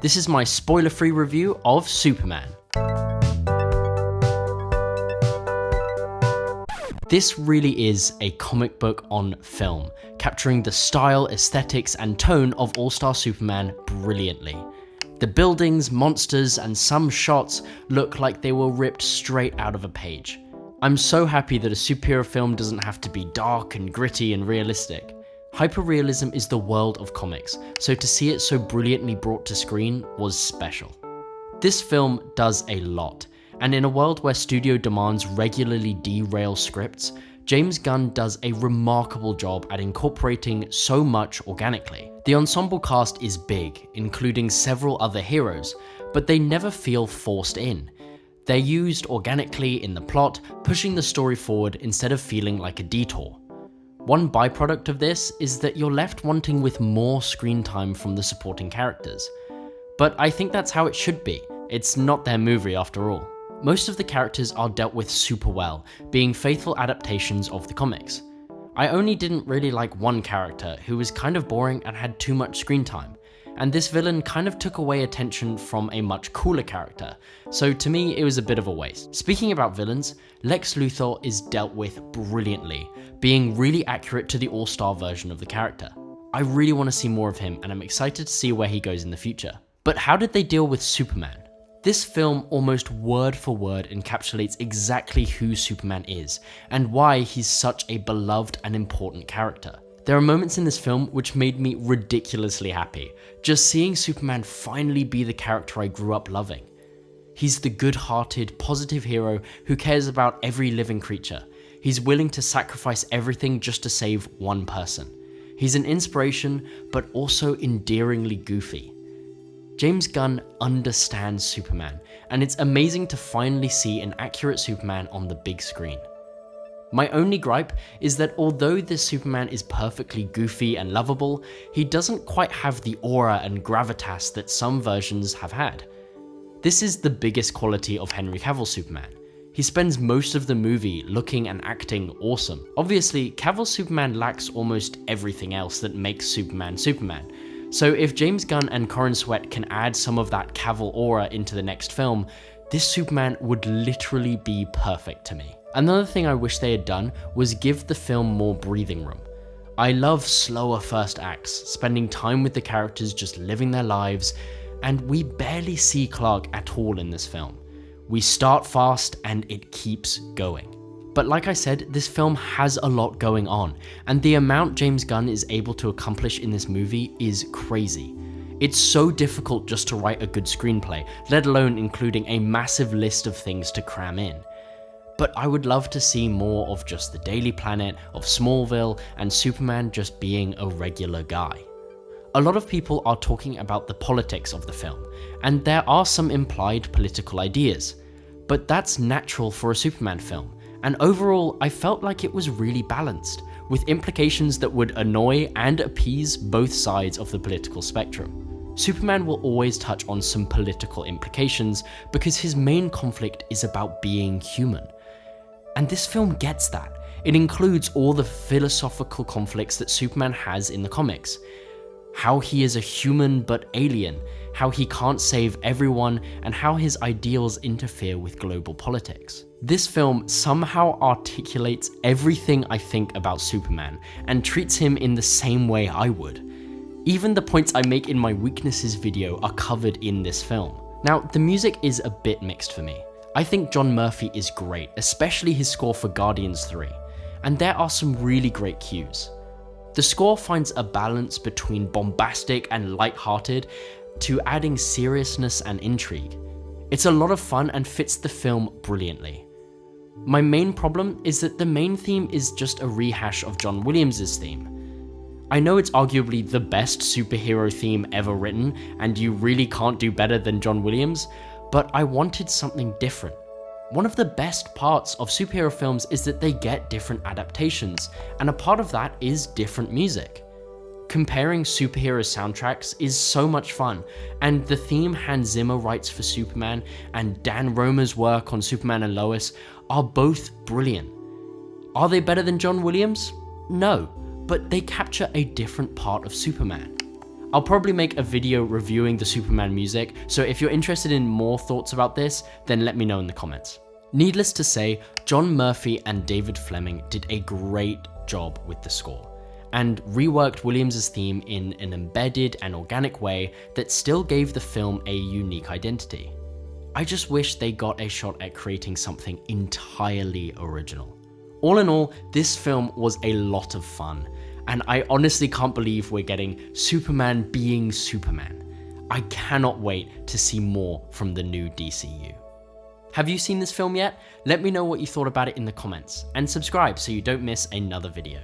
This is my spoiler-free review of Superman. This really is a comic book on film, capturing the style, aesthetics, and tone of All-Star Superman brilliantly. The buildings, monsters, and some shots look like they were ripped straight out of a page. I'm so happy that a superhero film doesn't have to be dark and gritty and realistic. Hyperrealism is the world of comics, so to see it so brilliantly brought to screen was special. This film does a lot, and in a world where studio demands regularly derail scripts, James Gunn does a remarkable job at incorporating so much organically. The ensemble cast is big, including several other heroes, but they never feel forced in. They're used organically in the plot, pushing the story forward instead of feeling like a detour. One byproduct of this is that you're left wanting with more screen time from the supporting characters. But I think that's how it should be. It's not their movie after all. Most of the characters are dealt with super well, being faithful adaptations of the comics. I only didn't really like one character who was kind of boring and had too much screen time, and this villain kind of took away attention from a much cooler character, so to me it was a bit of a waste. Speaking about villains, Lex Luthor is dealt with brilliantly, being really accurate to the all-star version of the character. I really want to see more of him, and I'm excited to see where he goes in the future. But how did they deal with Superman? This film almost word for word encapsulates exactly who Superman is, and why he's such a beloved and important character. There are moments in this film which made me ridiculously happy, just seeing Superman finally be the character I grew up loving. He's the good-hearted, positive hero who cares about every living creature. He's willing to sacrifice everything just to save one person. He's an inspiration, but also endearingly goofy. James Gunn understands Superman, and it's amazing to finally see an accurate Superman on the big screen. My only gripe is that although this Superman is perfectly goofy and lovable, he doesn't quite have the aura and gravitas that some versions have had. This is the biggest quality of Henry Cavill's Superman. He spends most of the movie looking and acting awesome. Obviously, Cavill's Superman lacks almost everything else that makes Superman Superman. So if James Gunn and Corrin Sweat can add some of that Cavill aura into the next film, this Superman would literally be perfect to me. Another thing I wish they had done was give the film more breathing room. I love slower first acts, spending time with the characters just living their lives, and we barely see Clark at all in this film. We start fast and it keeps going. But like I said, this film has a lot going on, and the amount James Gunn is able to accomplish in this movie is crazy. It's so difficult just to write a good screenplay, let alone including a massive list of things to cram in. But I would love to see more of just the Daily Planet, of Smallville, and Superman just being a regular guy. A lot of people are talking about the politics of the film, and there are some implied political ideas. But that's natural for a Superman film, and overall I felt like it was really balanced, with implications that would annoy and appease both sides of the political spectrum. Superman will always touch on some political implications because his main conflict is about being human. And this film gets that. It includes all the philosophical conflicts that Superman has in the comics. How he is a human but alien, how he can't save everyone, and how his ideals interfere with global politics. This film somehow articulates everything I think about Superman, and treats him in the same way I would. Even the points I make in my weaknesses video are covered in this film. Now, the music is a bit mixed for me. I think John Murphy is great, especially his score for Guardians 3, and there are some really great cues. The score finds a balance between bombastic and light-hearted to adding seriousness and intrigue. It's a lot of fun and fits the film brilliantly. My main problem is that the main theme is just a rehash of John Williams' theme. I know it's arguably the best superhero theme ever written, and you really can't do better than John Williams, but I wanted something different. One of the best parts of superhero films is that they get different adaptations, and a part of that is different music. Comparing superhero soundtracks is so much fun, and the theme Hans Zimmer writes for Superman and Dan Romer's work on Superman and Lois are both brilliant. Are they better than John Williams? No, but they capture a different part of Superman. I'll probably make a video reviewing the Superman music, so if you're interested in more thoughts about this, then let me know in the comments. Needless to say, John Murphy and David Fleming did a great job with the score, and reworked Williams' theme in an embedded and organic way that still gave the film a unique identity. I just wish they got a shot at creating something entirely original. All in all, this film was a lot of fun, and I honestly can't believe we're getting Superman being Superman. I cannot wait to see more from the new DCU. Have you seen this film yet? Let me know what you thought about it in the comments, and subscribe so you don't miss another video.